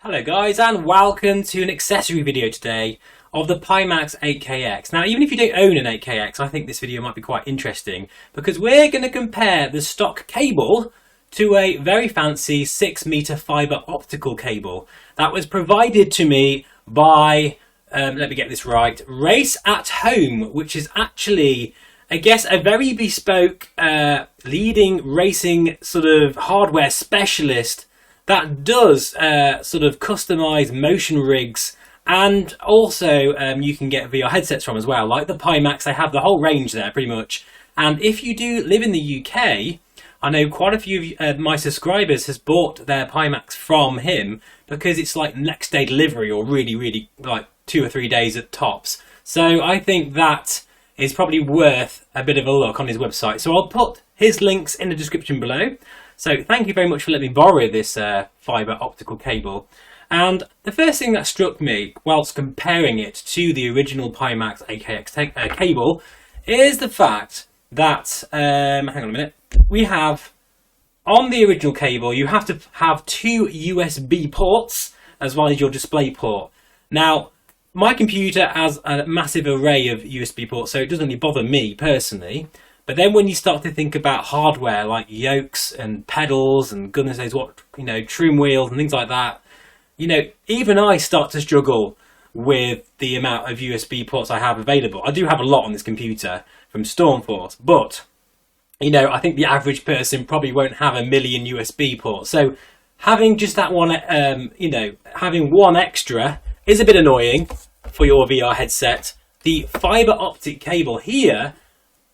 Hello guys, and welcome to an accessory video today of the Pimax 8Kx. Now, even if you don't own an 8Kx, I think this video might be quite interesting because we're going to compare the stock cable to a very fancy 6-meter fibre optical cable that was provided to me by, let me get this right, Race at Home, which is actually, I guess, a very bespoke leading racing sort of hardware specialist that does sort of customise motion rigs, and also you can get VR headsets from as well, like the Pimax. They have the whole range there pretty much. And if you do live in the UK, I know quite a few of my subscribers has bought their Pimax from him because it's like next day delivery or really like 2 or 3 days at tops. So I think that is probably worth a bit of a look on his website. So I'll put his links in the description below. So thank you very much for letting me borrow this fibre optical cable. And the first thing that struck me whilst comparing it to the original Pimax 8Kx cable is the fact that, hang on a minute, we have, on the original cable, you have to have 2 USB ports as well as your display port. Now, my computer has a massive array of USB ports, so it doesn't really bother me personally. But then when you start to think about hardware like yokes and pedals and goodness knows what, trim wheels and things like that, even I start to struggle with the amount of USB ports I have available. I do have a lot on this computer from Stormforce, but, I think the average person probably won't have a million USB ports. So having just that one, having one extra is a bit annoying for your VR headset. The fibre optic cable here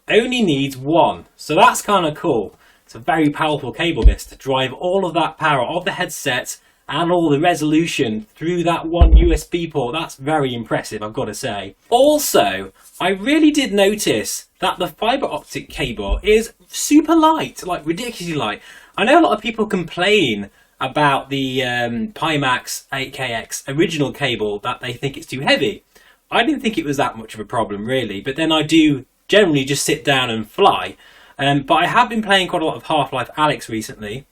only needs one, so that's kind of cool. It's a very powerful cable, this, to drive all of that power of the headset and all the resolution through that one USB port. That's very impressive, I've got to say. Also, I really did notice that the fibre optic cable is super light, like ridiculously light. I know a lot of people complain about the Pimax 8Kx original cable, that they think it's too heavy. I didn't think it was that much of a problem really, but then I do generally just sit down and fly. But I have been playing quite a lot of Half-Life Alyx recently,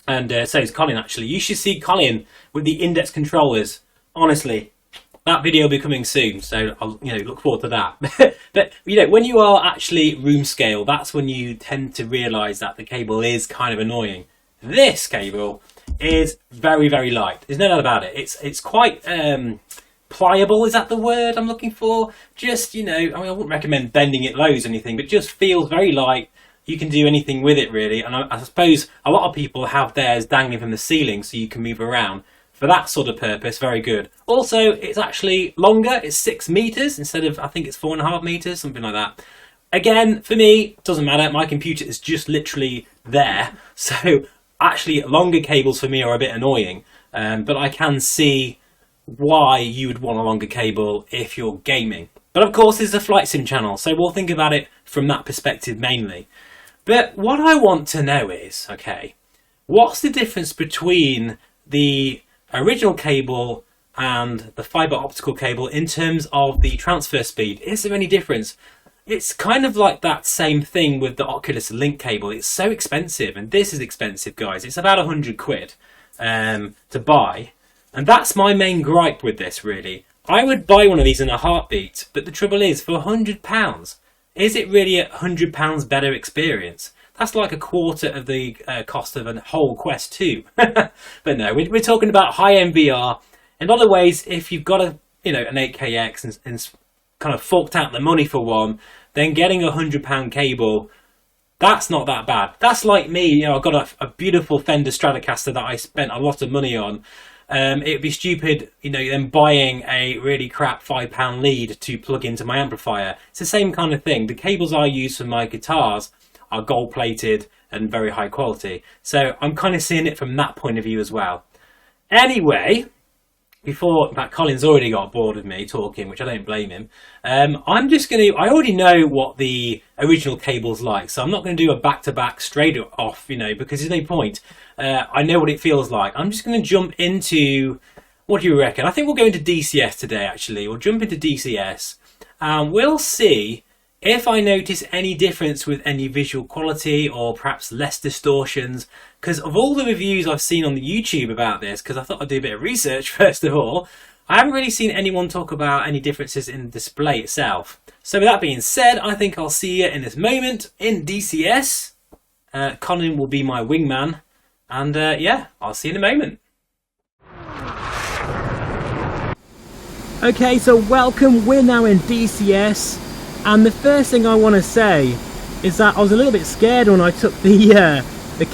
and so is Colin actually. You should see Colin with the index controllers. Honestly, that video will be coming soon, so I'll look forward to that. But when you are actually room scale, that's when you tend to realise that the cable is kind of annoying. This cable is very light. There's no doubt about it. It's quite pliable, is that the word I'm looking for? Just, I wouldn't recommend bending it loads or anything, but just feels very light. You can do anything with it really, and I suppose a lot of people have theirs dangling from the ceiling so you can move around. For that sort of purpose, very good. Also, it's actually longer. It's 6 meters instead of, I think it's 4.5 meters, something like that. Again, for me, it doesn't matter. My computer is just literally there. So actually, longer cables for me are a bit annoying, but I can see why you would want a longer cable if you're gaming. But of course, it's a flight sim channel, so we'll think about it from that perspective mainly. But what I want to know is, okay, what's the difference between the original cable and the fibre optical cable in terms of the transfer speed? Is there any difference? It's kind of like that same thing with the Oculus Link cable. It's so expensive, and this is expensive, guys. It's about 100 quid to buy. And that's my main gripe with this, really. I would buy one of these in a heartbeat, but the trouble is, for £100, is it really a £100 better experience? That's like a quarter of the cost of a whole Quest 2. But no, we're talking about high-end VR. In a lot of ways, if you've got an 8Kx and kind of forked out the money for one, then getting a £100 cable, that's not that bad. That's like me, I've got a beautiful Fender Stratocaster that I spent a lot of money on. It'd be stupid, then buying a really crap £5 lead to plug into my amplifier. It's the same kind of thing. The cables I use for my guitars are gold plated and very high quality. So I'm kind of seeing it from that point of view as well. Anyway, in fact, Colin's already got bored of me talking, which I don't blame him. I already know what the original cable's like, so I'm not going to do a back-to-back straight off, because there's no point. I know what it feels like. I'm just going to jump into, what do you reckon? I think we'll go into DCS today, actually. We'll jump into DCS, and we'll see if I notice any difference with any visual quality or perhaps less distortions, because of all the reviews I've seen on the YouTube about this, because I thought I'd do a bit of research first of all, I haven't really seen anyone talk about any differences in the display itself. So with that being said, I think I'll see you in this moment in DCS. Colin will be my wingman, and yeah, I'll see you in a moment. Okay, so welcome, we're now in DCS, and the first thing I want to say is that I was a little bit scared when I took the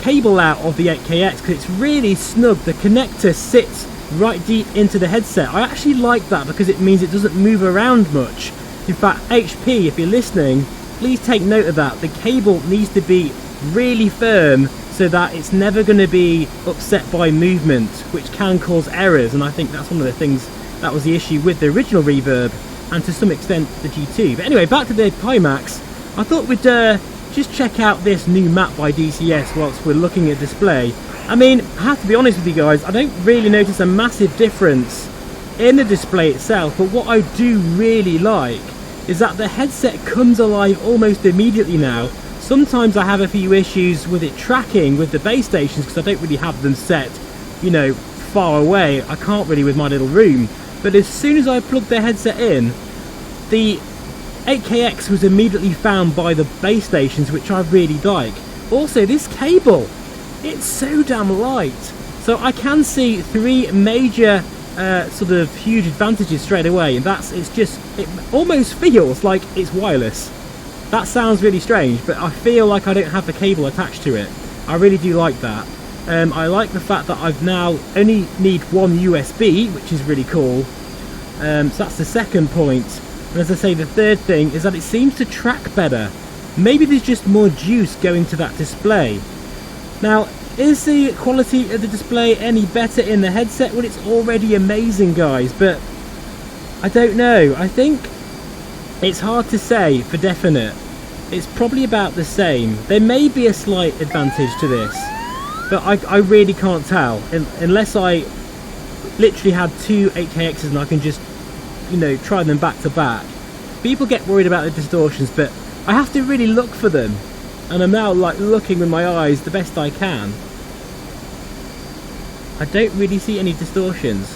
cable out of the 8Kx, because it's really snug. The connector sits right deep into the headset. I actually like that because it means it doesn't move around much. In fact, HP, if you're listening, please take note of that. The cable needs to be really firm so that it's never going to be upset by movement, which can cause errors, and I think that's one of the things that was the issue with the original Reverb and to some extent the G2. But anyway, back to the Pimax. I thought we'd just check out this new map by DCS whilst we're looking at display. I mean, I have to be honest with you guys, I don't really notice a massive difference in the display itself, but what I do really like is that the headset comes alive almost immediately now. Sometimes I have a few issues with it tracking with the base stations because I don't really have them set, you know, far away. I can't really with my little room. But as soon as I plugged the headset in, the 8Kx was immediately found by the base stations, which I really like. Also, this cable, it's so damn light. So I can see three major sort of huge advantages straight away, and it almost feels like it's wireless. That sounds really strange, but I feel like I don't have the cable attached to it. I really do like that. I like the fact that I've now only need one USB, which is really cool. So that's the second point. And as I say, the third thing is that it seems to track better. Maybe there's just more juice going to that display. Now, is the quality of the display any better in the headset? Well, it's already amazing, guys, but I don't know. I think it's hard to say for definite. It's probably about the same. There may be a slight advantage to this, but I really can't tell unless I literally had two 8Kx's and I can just, you know, try them back to back. People get worried about the distortions, but I have to really look for them, and I'm now like looking with my eyes the best I can. I don't really see any distortions,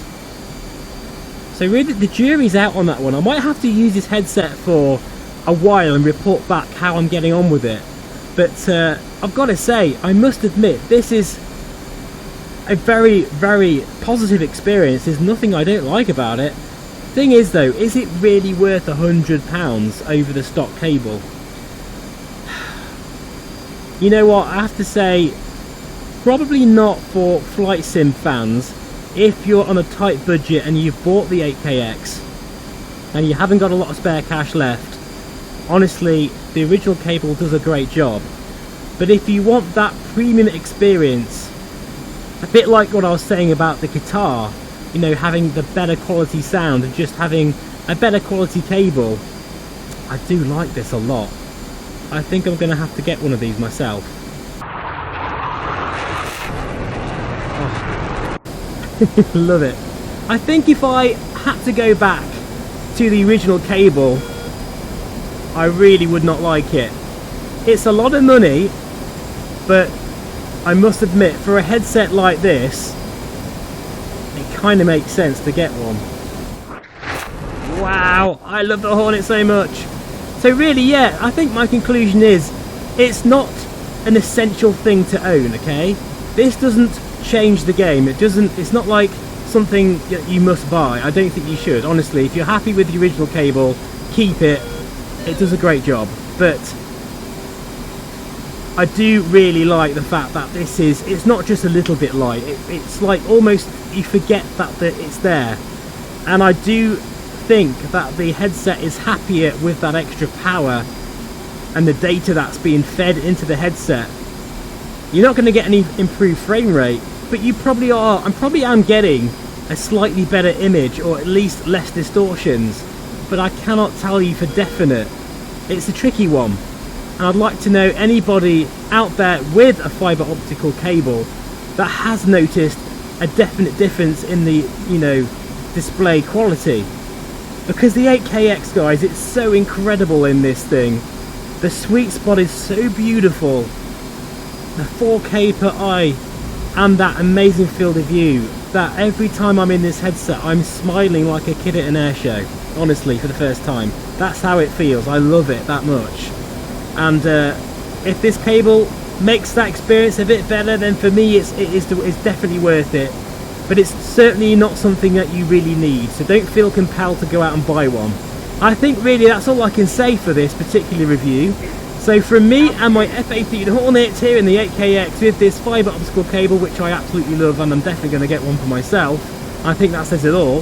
so really the jury's out on that one. I might have to use this headset for a while and report back how I'm getting on with it. But I've got to say, I must admit, this is a very, very positive experience. There's nothing I don't like about it. Thing is though, is it really worth £100 over the stock cable? You know what, I have to say, probably not for flight sim fans. If you're on a tight budget and you've bought the 8Kx and you haven't got a lot of spare cash left, honestly, the original cable does a great job. But if you want that premium experience, a bit like what I was saying about the guitar, you know, having the better quality sound and just having a better quality cable, I do like this a lot. I think I'm going to have to get one of these myself. Oh. Love it. I think if I had to go back to the original cable, I really would not like it. It's a lot of money, but I must admit, for a headset like this, it kind of makes sense to get one. Wow, I love the Hornet so much. So really, yeah, I think my conclusion is, it's not an essential thing to own, okay? This doesn't change the game. It's not like something that you must buy. I don't think you should, honestly. If you're happy with the original cable, keep it. It does a great job. But I do really like the fact that it's not just a little bit light. It's like almost you forget that it's there. And I do think that the headset is happier with that extra power and the data that's being fed into the headset. You're not going to get any improved frame rate, but you probably are. I probably am getting a slightly better image, or at least less distortions, but I cannot tell you for definite. It's a tricky one, and I'd like to know anybody out there with a fibre optical cable that has noticed a definite difference in the, you know, display quality. because the 8Kx, guys, it's so incredible in this thing. The sweet spot is so beautiful. The 4K per eye and that amazing field of view that every time I'm in this headset I'm smiling like a kid at an air show, honestly, for the first time. That's how it feels. I love it that much. And if this cable makes that experience a bit better, then for me it's definitely worth it. But it's certainly not something that you really need, so don't feel compelled to go out and buy one. I think really that's all I can say for this particular review. So from me and my F-18 Hornet here in the 8Kx with this fibre optical cable, which I absolutely love, and I'm definitely going to get one for myself, I think that says it all.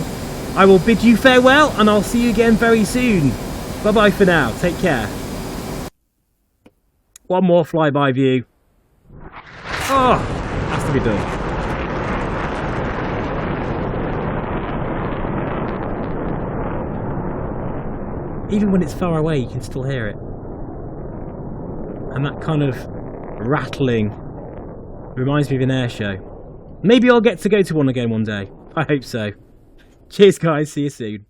I will bid you farewell, and I'll see you again very soon. Bye bye for now, take care. One more flyby view. Oh, has to be done. Even when it's far away, you can still hear it. And that kind of rattling reminds me of an air show. Maybe I'll get to go to one again one day. I hope so. Cheers, guys. See you soon.